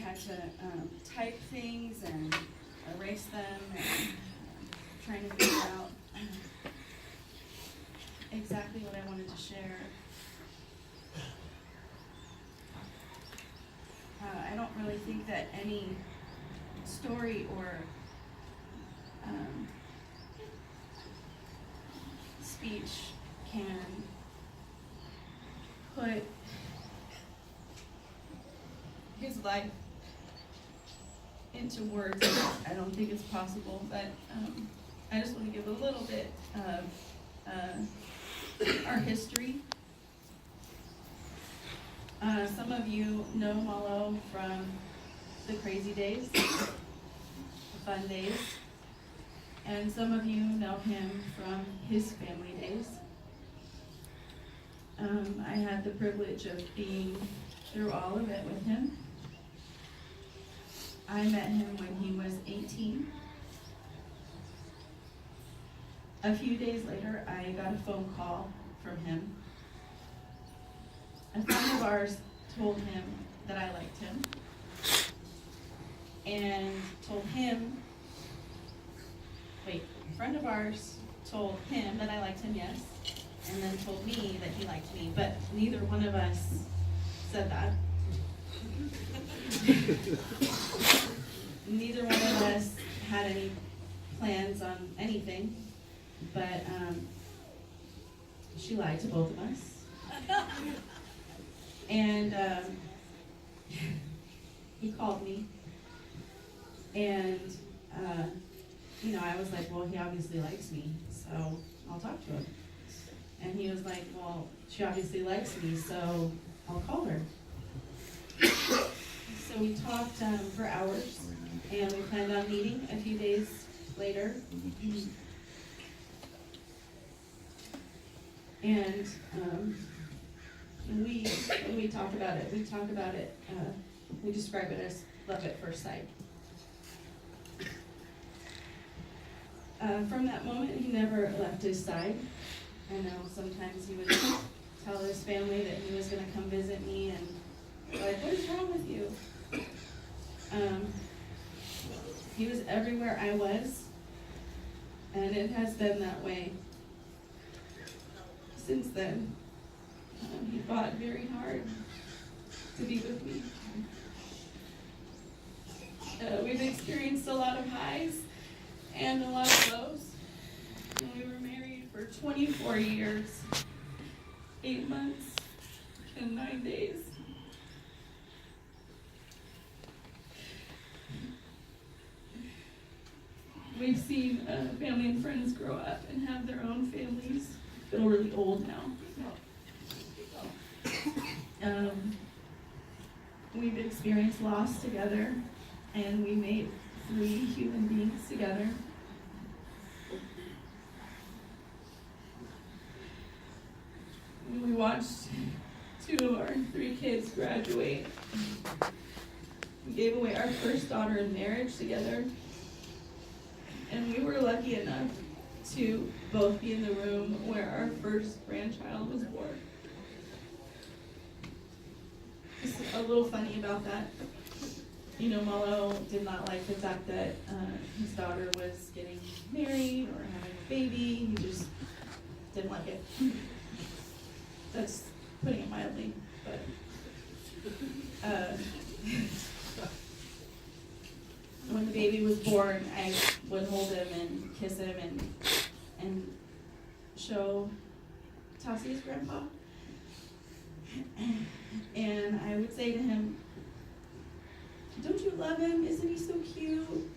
had to type things and erase them and trying to figure out exactly what I wanted to share. I don't really think that any story or speech can put his life into words. I don't think it's possible, but I just want to give a little bit of our history. Some of you know Malo from the crazy days, the fun days, and some of you know him from his family days. I had the privilege of being through all of it with him. I met him when he was 18. A few days later, I got a phone call from him. A friend of ours told him that I liked him, and told him, a friend of ours told him that I liked him, yes, and then told me that he liked me, but neither one of us said that. Neither one of us had any plans on anything, but she lied to both of us. And he called me, and I was like, well, he obviously likes me, so I'll talk to him. And he was like, well, she obviously likes me, so I'll call her. So we talked for hours, and we planned on meeting a few days later. And when we talk about it, we describe it as love at first sight. From that moment, he never left his side. I know sometimes he would tell his family that he was going to come visit me, and like, what is wrong with you? He was everywhere I was, and it has been that way since then. He fought very hard to be with me. We've experienced a lot of highs and a lot of lows. And we were married for 24 years, 8 months, and 9 days. We've seen family and friends grow up and have their own families. Feel really old now. We've experienced loss together, and we made 3 human beings together. We watched 2 of our 3 kids graduate. We gave away our first daughter in marriage together. And we were lucky enough to both be in the room where our first grandchild was born. Just a little funny about that. Malo did not like the fact that his daughter was getting married or having a baby. He just didn't like it. That's putting it mildly, but when the baby was born, I would hold him and kiss him and show Tassie his grandpa. And I would say to him, don't you love him? Isn't he so cute?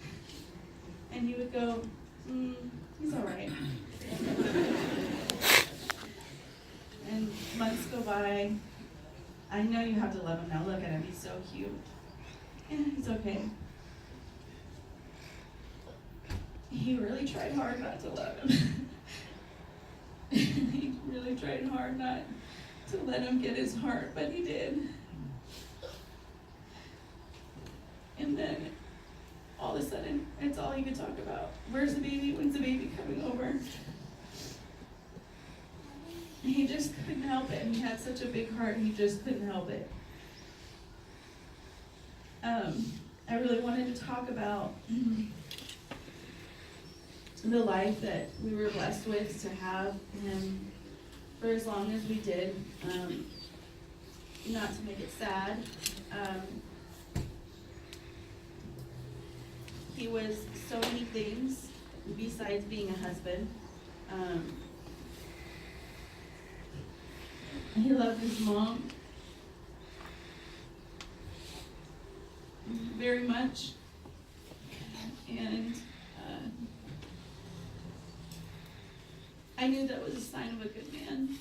And he would go, he's all right. And months go by. I know you have to love him now. Look at him. He's so cute. Yeah, he's okay. He really tried hard not to love him. He really tried hard not to let him get his heart, but he did. And then all of a sudden, it's all he could talk about. Where's the baby? When's the baby coming over? He just couldn't help it. He had such a big heart, he just couldn't help it. I really wanted to talk about the life that we were blessed with to have him for as long as we did. Not to make it sad. He was so many things besides being a husband. He loved his mom very much, and I knew that was a sign of a good man.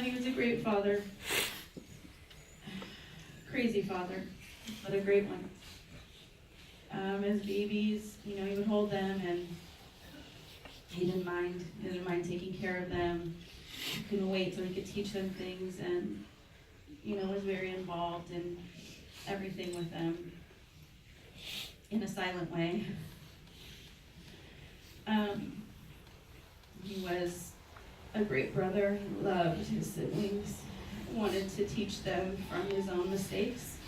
He was a great father, crazy father, but a great one. As babies, he would hold them, and he didn't mind taking care of them. He couldn't wait till he could teach them things, and was very involved in everything with them in a silent way. He was a great brother. He loved his siblings, wanted to teach them from his own mistakes,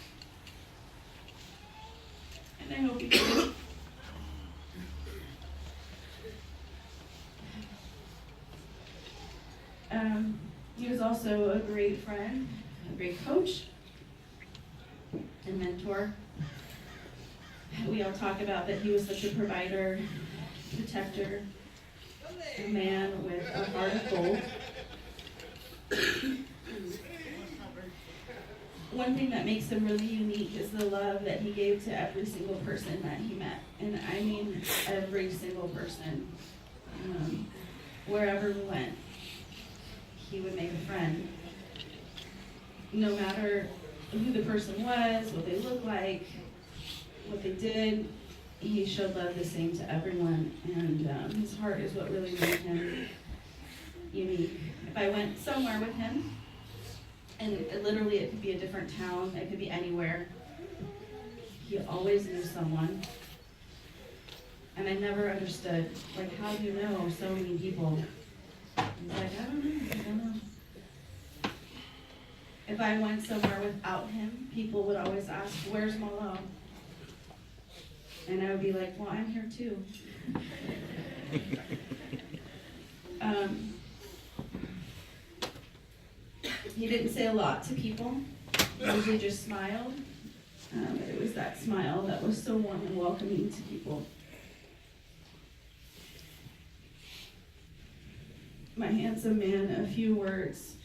and I hope he did. He was also a great friend, a great coach, and mentor. We all talk about that he was such a provider, protector, a man with a heart of gold. One thing that makes him really unique is the love that he gave to every single person that he met. And I mean every single person. Wherever we went, he would make a friend. No matter who the person was, what they looked like, what they did, he showed love the same to everyone, and his heart is what really made him unique. If I went somewhere with him, and it could be a different town, it could be anywhere, he always knew someone. And I never understood, how do you know so many people? I don't know. If I went somewhere without him, people would always ask, "Where's Malo?" And I would be like, "Well, I'm here too." He didn't say a lot to people. He usually just smiled. But it was that smile that was so warm and welcoming to people. My handsome man, a few words.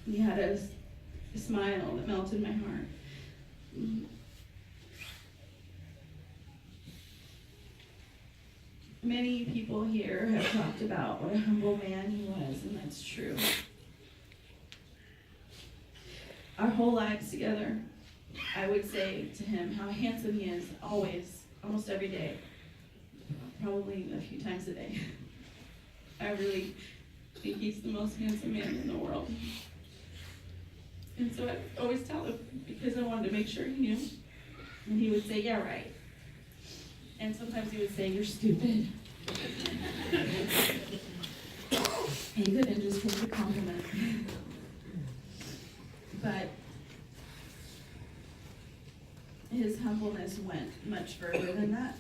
He had a smile that melted my heart. Many people here have talked about what a humble man he was, and that's true. Our whole lives together, I would say to him how handsome he is, always, almost every day, probably a few times a day. I really think he's the most handsome man in the world. And so I always tell him, because I wanted to make sure he knew. And he would say, "Yeah, right." And sometimes he would say, "You're stupid." He couldn't just take the compliment. But his humbleness went much further than that.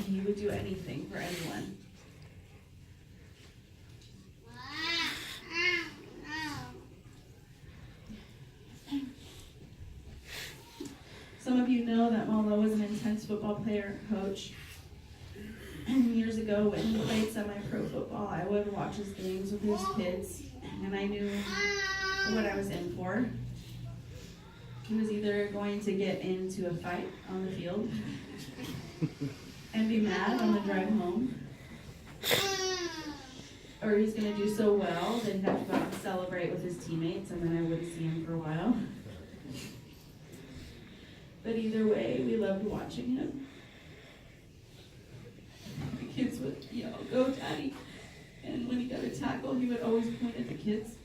He would do anything for anyone. Some of you know that Malo was an intense football player, coach. And years ago, when he played semi-pro football, I would watch his games with his kids, and I knew what I was in for. He was either going to get into a fight on the field and be mad on the drive home, or he's going to do so well that he'd have to go out and celebrate with his teammates, and then I wouldn't see him for a while. But either way, we loved watching him. The kids would yell, "Go, Daddy." And when he got a tackle, he would always point at the kids.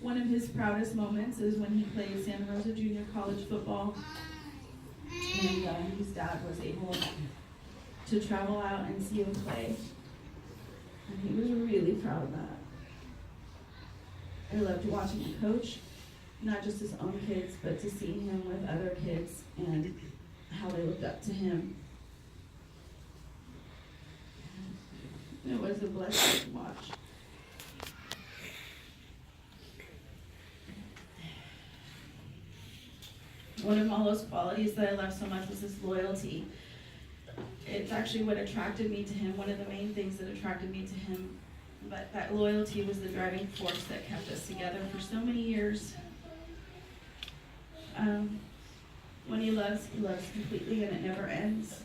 One of his proudest moments is when he played Santa Rosa Junior College football. And his dad was able to travel out and see him play. And he was really proud of that. I loved watching him coach, not just his own kids, but to see him with other kids and how they looked up to him. It was a blessing to watch. One of Malo's qualities that I loved so much was his loyalty. It's actually what attracted me to him, one of the main things that attracted me to him. But that loyalty was the driving force that kept us together for so many years. When he loves completely and it never ends.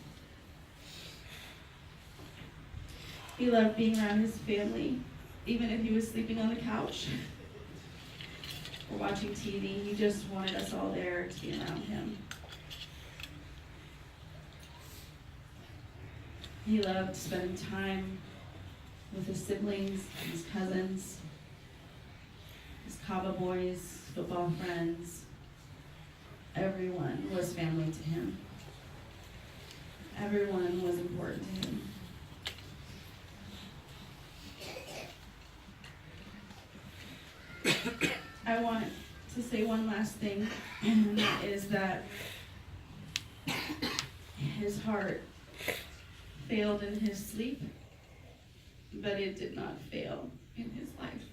He loved being around his family, even if he was sleeping on the couch or watching TV. He just wanted us all there to be around him. He loved spending time with his siblings, his cousins, his Kaba boys, football friends. Everyone was family to him. Everyone was important to him. I want to say one last thing, and that is that his heart failed in his sleep, but it did not fail in his life.